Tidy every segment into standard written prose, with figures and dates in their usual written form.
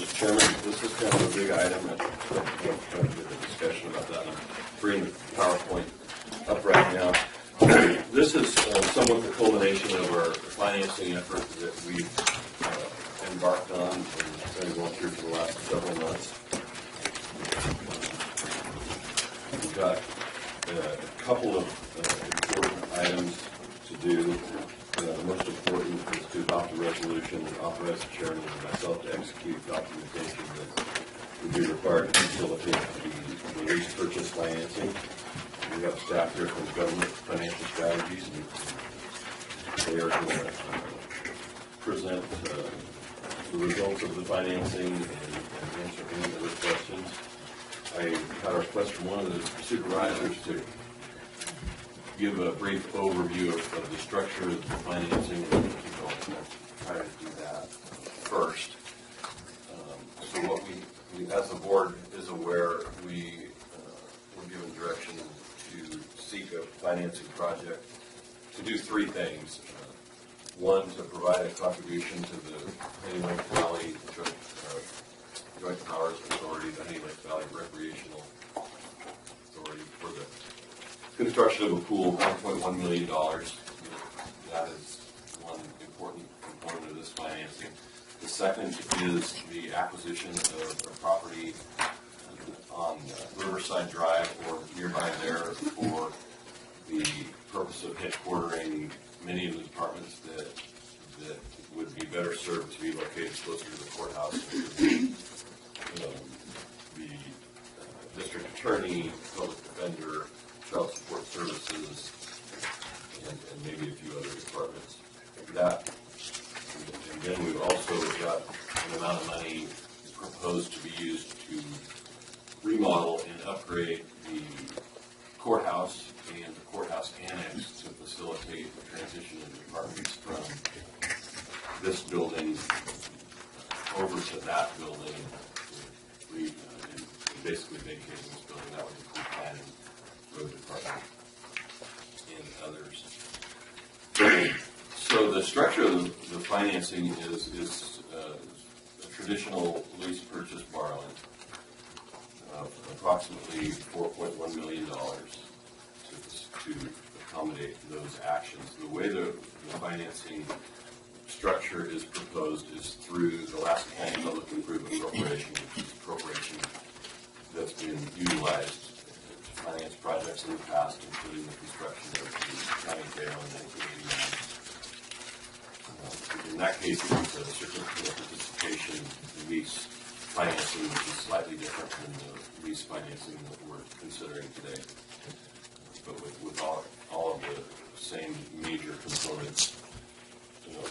Mr. Chairman, this is kind of a big item. I can't kind of get a discussion about that. I'm bringing the PowerPoint up right now. This is somewhat the culmination of our financing effort that we've embarked on and been going through for the last several months. We've got a couple of important items to do. The most important is to adopt a resolution that authorizes the chairman and myself to execute documentation that would be required to facilitate the lease purchase financing. We have staff here from Government Financial Strategies, and they are going to present the results of the financing and answer any other questions. I had a request from one of the supervisors to give a brief overview of the structure of the financing, and I'll try to do that first. So what we, as the board is aware, we were given direction to seek a financing project to do three things. One, to provide a contribution to the Honey Lake Valley Joint Powers Authority, the Honey Lake Valley Recreational Authority, for the construction of a pool, $1.1 million. That is one important component of this financing. The second is the acquisition of a property on Riverside Drive or nearby there for the purpose of headquartering many of the departments that would be better served to be located closer to the courthouse. The district attorney, public defender, child support services, and maybe a few other departments. That, and then we've also got an amount of money proposed to be used to remodel and upgrade the courthouse and the courthouse annex to facilitate the transition of the departments from this building over to that building, and basically vacating this building. That would include planning, road department, and others. So the structure of the financing is a traditional lease purchase borrowing of approximately $4.1 million to accommodate those actions. The way the financing structure is proposed is through the Alaska County Public Improvement Corporation, which is a corporation that's been utilized to finance projects in the past, including the construction of the county jail in 1989. In that case, it was a certificate of participation lease financing, which is slightly different than the lease financing that we're considering today, but with all of the same major components,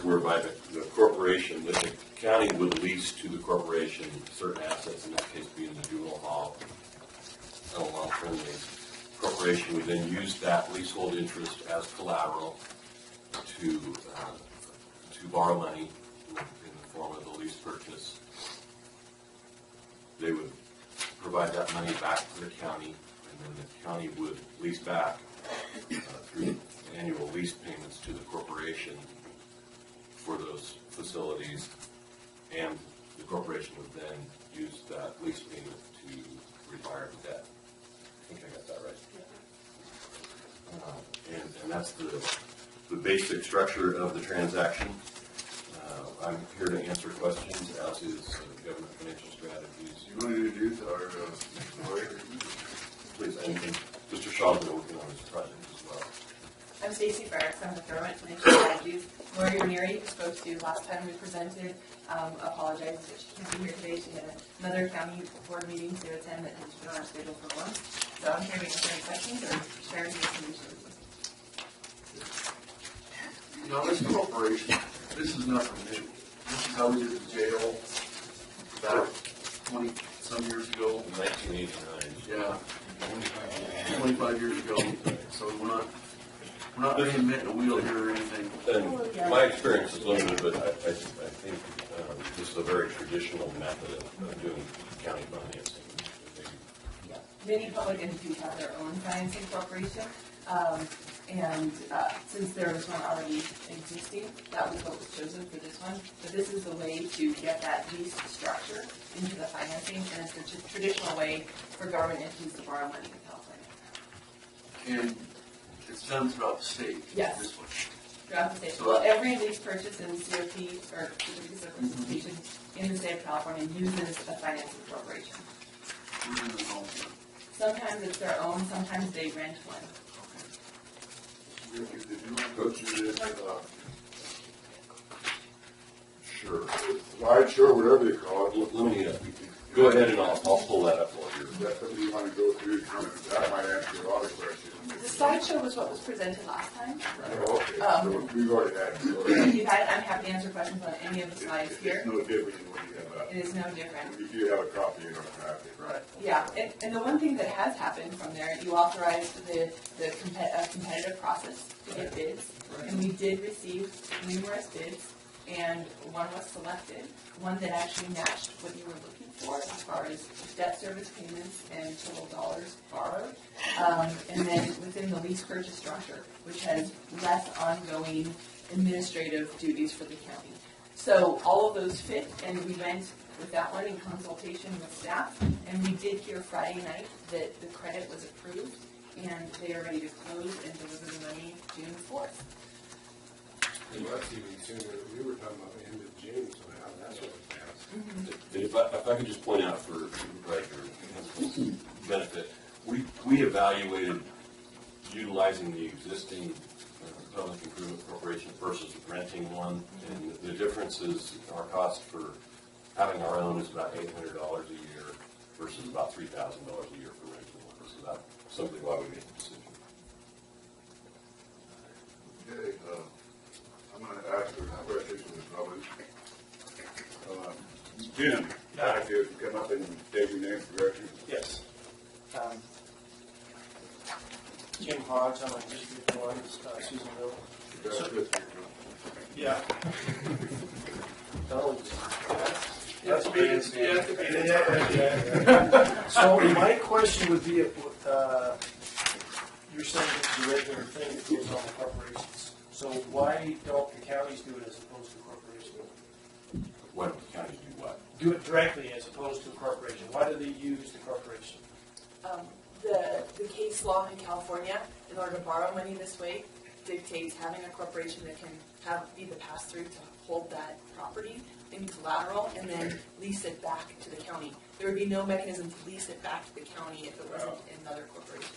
whereby the corporation, the county would lease to the corporation certain assets, in that case being the juvenile hall, and a long-term lease. The corporation would then use that leasehold interest as collateral to borrow money in the form of the lease purchase. They would provide that money back to the county, and then the county would lease back through annual lease payments to the corporation for those facilities, and the corporation would then use that lease payment to retire the debt. I think I got that right. And that's the basic structure of the transaction. I'm here to answer questions, as is Government Financial Strategies. You want to introduce our lawyer? Please, anything. Mr. Shaw's been working on this project as well. I'm Stacey Ferris. I'm with Government Financial Strategies. Lori Ranieri spoke to last time we presented. Apologizes that she can't be here today. She had another county board meeting to attend that has been on our schedule for months. So I'm here to answer any questions or share any information. You know, this corporation, this is nothing new. This is how we did the jail about 20-some years ago. 1989. Yeah, 25 years ago. So we're not reinventing a wheel here or anything. And my experience is limited, but I think this is a very traditional method of doing county financing. Yeah. Many public entities have their own financing corporation. And since there was one already existing, that was what was chosen for this one. But this is the way to get that lease structure operating, and it's the traditional way for government entities to borrow money in California. And it's done throughout the state. Yes. This one. Throughout the state. So- Well, every lease purchase in COP, or certificates of participation in the state of California uses a financing corporation. Who's in the home? Sometimes it's their own, sometimes they rent one. Did you want to go through this, Sure. slideshow, whatever they call it? Let me, go ahead and I'll pull that up for you. Is that something you want to go through? That might answer a lot of questions. The slideshow was what was presented last time. Oh, okay, so we've already had it. If you had, I'm happy to answer questions on any of the slides here. It's no different than what you have It is no different. If you have a copy, you don't have it, right? Yeah, and the one thing that has happened from there, you authorized the competitive process to get bids, and we did receive numerous bids, and one was selected, one that actually matched what you were looking for as far as debt service payments and total dollars borrowed, and then within the lease purchase structure, which has less ongoing administrative duties for the county. So all of those fit, and we went with that one in consultation with staff, and we did hear Friday night that the credit was approved, and they are ready to close and deliver the money June 4th. And that's even sooner. We were talking about the end of June, so now that's what it passed. If I could just point out for your benefit, we evaluated utilizing the existing public improvement corporation versus renting one, and the difference is our cost for having our own is about $800 a year versus about $3,000 a year for renting one. So that's simply why we made the decision. Okay, I'm going to ask a question to the public. Jim, if you come up and state your name for record. Yes. Jim Hodge, I'm on District 1, Susanville. That's So- good. Yeah. No, That's fancy. So my question would be, you're saying it's the regular thing that goes on with corporations. So why don't the counties do it as opposed to corporations? Why don't the counties do what? Do it directly as opposed to a corporation? Why do they use the corporation? The case law in California, in order to borrow money this way, dictates having a corporation that can be the pass-through to hold that property in collateral and then lease it back to the county. There would be no mechanism to lease it back to the county if it wasn't another corporation.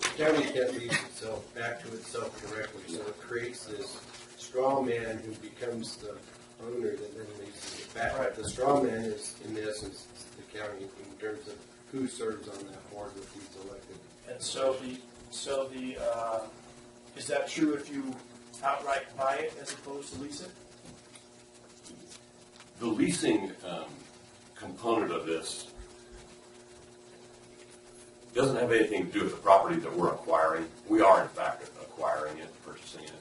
The county can't lease itself back to itself directly, so it creates this straw man who becomes the owner that then leases it back. Right. The straw man is, in essence, the county in terms of who serves on that board with these elected. And so is that true if you outright buy it as opposed to lease it? The leasing component of this doesn't have anything to do with the property that we're acquiring. We are, in fact, acquiring it, purchasing it,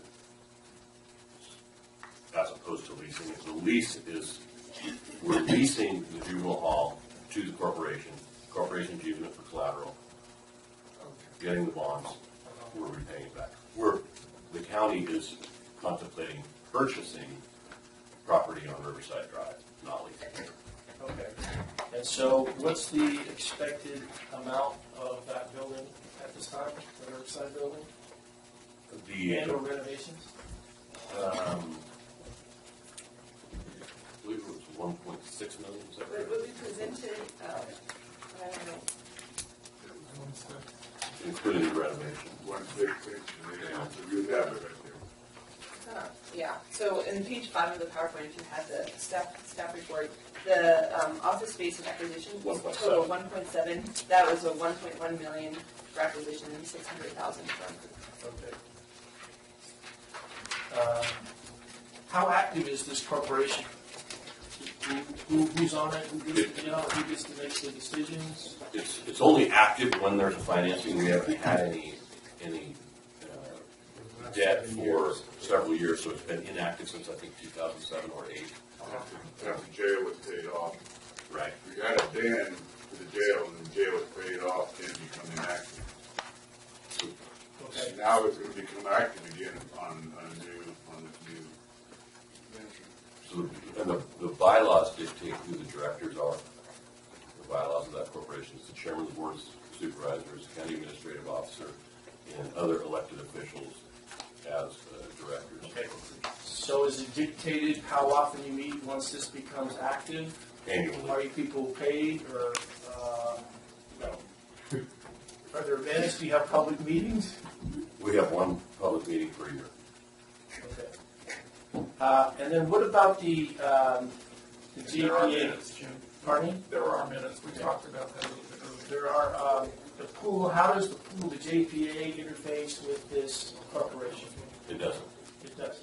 as opposed to leasing it. The lease is, we're leasing the juvenile hall to the corporation. Corporation's using it for collateral, getting the bonds, we're repaying it back. The county is contemplating purchasing property on Riverside Drive, not leasing it. Okay. And so what's the expected amount of that building at this time, the Riverside building? Annual renovations? I believe it was 1.6 million, is that But right? what we presented, I don't know, Including the renovation. 166, so you have it right there. yeah. So in page 5 of the PowerPoint, if you had the staff report, the office space and acquisition was 1.7. total 1.7. That was a 1.1 million for acquisition and 600,000 for improvement. Okay. How active is this corporation? Who's on it? Who gets to make the decisions? It's only active when there's a financing. We haven't had any debt for several years, so it's been inactive since I think 2007 or 8. After the jail was paid off. Right. We had a ban for the jail, and the jail was paid off, then it become inactive. Okay. Now it's going to become active again on this new venture. So, and the bylaws dictate who the directors are. bylaws of that corporation is the chairman of the board of supervisors, county administrative officer, and other elected officials as directors. Okay. So is it dictated how often you meet once this becomes active? Annually. Are you people paid, or No. are there events? Do you have public meetings? We have one public meeting per year. Okay. And then what about the There are GPA? minutes, Jim. Pardon me? There are minutes. We talked about that a little bit earlier. There are, the pool, how does the pool, the JPA interface with this corporation? It doesn't. It does.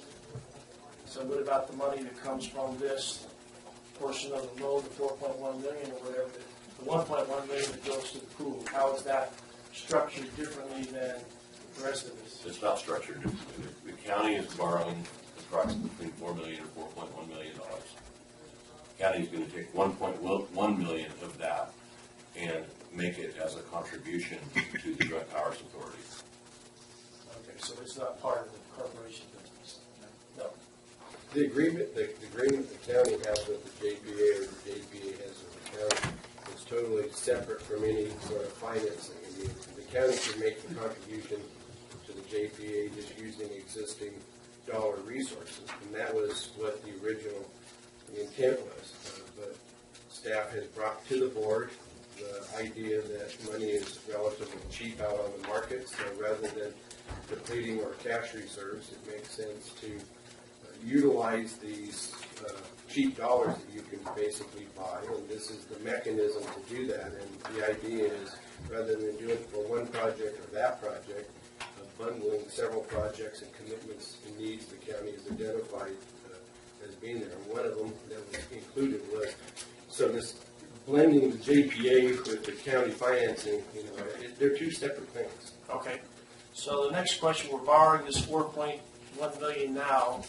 So what about the money that comes from this portion of the loan, the 4.1 million or whatever, the 1.1 million that goes to the pool? How is that structured differently than the rest of this? It's not structured. The county is borrowing approximately between $4 million and $4.1 million. The county is going to take 1.1 million of that and make it as a contribution to the Joint Powers Authority. Okay, so it's not part of the corporation business? No. The agreement the county has with the JPA or the JPA has with the county is totally separate from any sort of financing. I mean, the county can make the contribution to the JPA just using existing dollar resources, and that was what the original intent was. But staff has brought to the board the idea that money is relatively cheap out on the market, so rather than depleting our cash reserves, it makes sense to utilize these cheap dollars that you can basically buy, and this is the mechanism to do that. And the idea is, rather than doing it for one project or that project, bundling several projects and commitments and needs the county has identified as being there. And one of them that was included was, so this blending the JPA with the county financing, they're two separate things. Okay. So the next question, we're borrowing this 4.1 million now,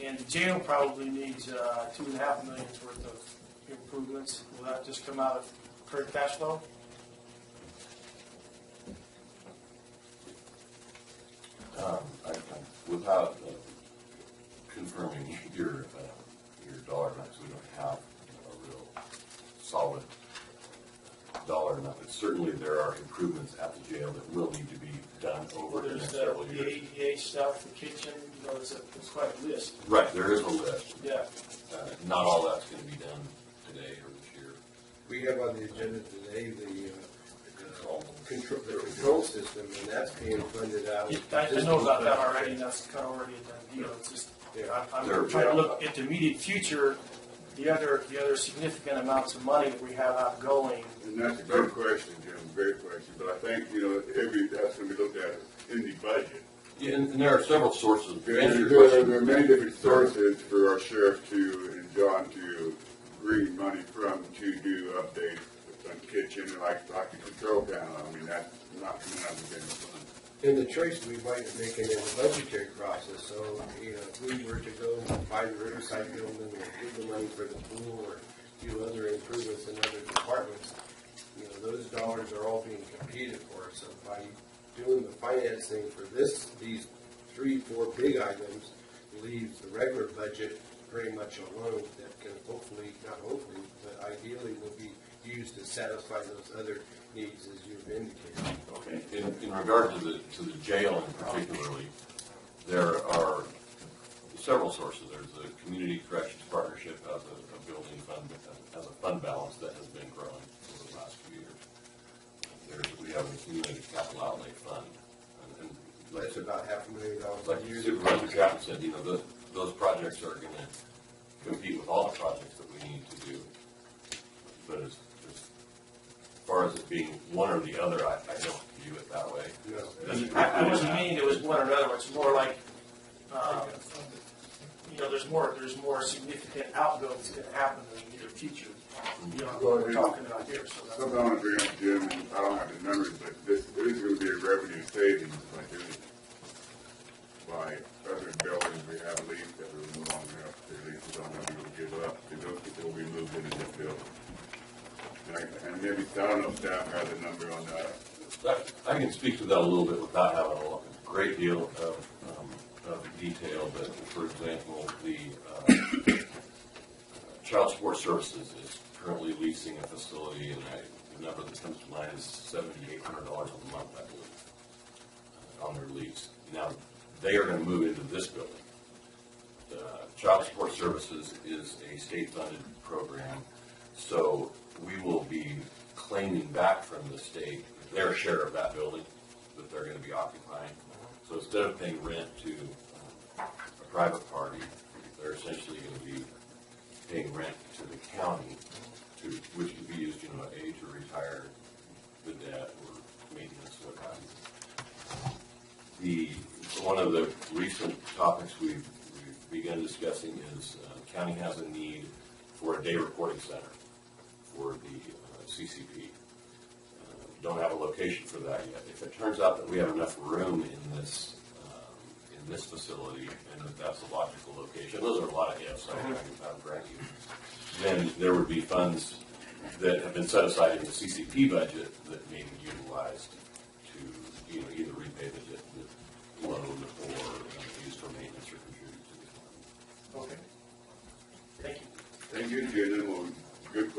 and the jail probably needs 2.5 million worth of improvements. Will that just come out of current cash flow? Without confirming your dollar amounts, we don't have a real solid dollar amount. But certainly there are improvements at the jail that will need to be done over the There's next the several years. ADA stuff, the kitchen, it's quite a list. Right, there is a list. Yeah. Not all that's going to be done today or this year. We have on the agenda today the control system, and that's being funded out. I know about that already, and that's kind of already a done deal. It's just, I'm trying to look at the immediate future, the other significant amounts of money that we have outgoing. And that's a good question, Jim, great question, but I think, that's going to be looked at in the budget. Yeah, and there are several sources. There are many different sources for our sheriff and John to bring money from to do updates on kitchen, like the control panel. I mean, that's not coming out of the general fund. And the choice we might be making in the budgetary process, so, if we were to go buy the Riverside building or give the money for the pool or do other improvements in other departments, those dollars are all being competed for. So by doing the financing for these 3-4 big items leaves the regular budget very much alone that can but ideally will be used to satisfy those other needs as you've indicated. Okay. In regard to the jail in particularly, there are several sources. There's the Community Corrections Partnership as a building fund, as a fund balance that has been growing over the last few years. We have an accumulated capital outlay fund. And That's about $500,000 like a year. Supervisor Chapman said, those projects are going to compete with all the projects that we need to do. But as far as it being one or the other, I don't view it that way. No. I wasn't meaning it was one or another. It's more like, there's more significant outgoings going to happen in the near future. What we're talking about here. So Something I want to bring up, Jim, and I don't have the numbers, but there is going to be a revenue savings by other buildings we have leased that we no longer have to leases on that we will give up. And those people will be moved into this building. And maybe, I don't know if staff has a number on that. I can speak to that a little bit without having a great deal of detail, but for example, the child support services is currently leasing a facility, and the number that comes to mind is $7,800 a month, I believe, on their lease. Now, they are going to move into this building. Child Support Services is a state-funded program, so we will be claiming back from the state their share of that building that they're going to be occupying. So instead of paying rent to a private party, they're essentially going to be paying rent to the county, which could be used, A, to retire the debt or maintenance, what have you. One of the recent topics we've begun discussing is county has a need for a day reporting center for the CCP. Don't have a location for that yet. If it turns out that we have enough room in this facility, and that that's a logical location, those are a lot of ifs, I'm grant you, then there would be funds that have been set aside in the CCP budget that may be utilized to either repay the loan or used for maintenance or contribute to the fund. Okay. Thank you. Thank you, Jim. Good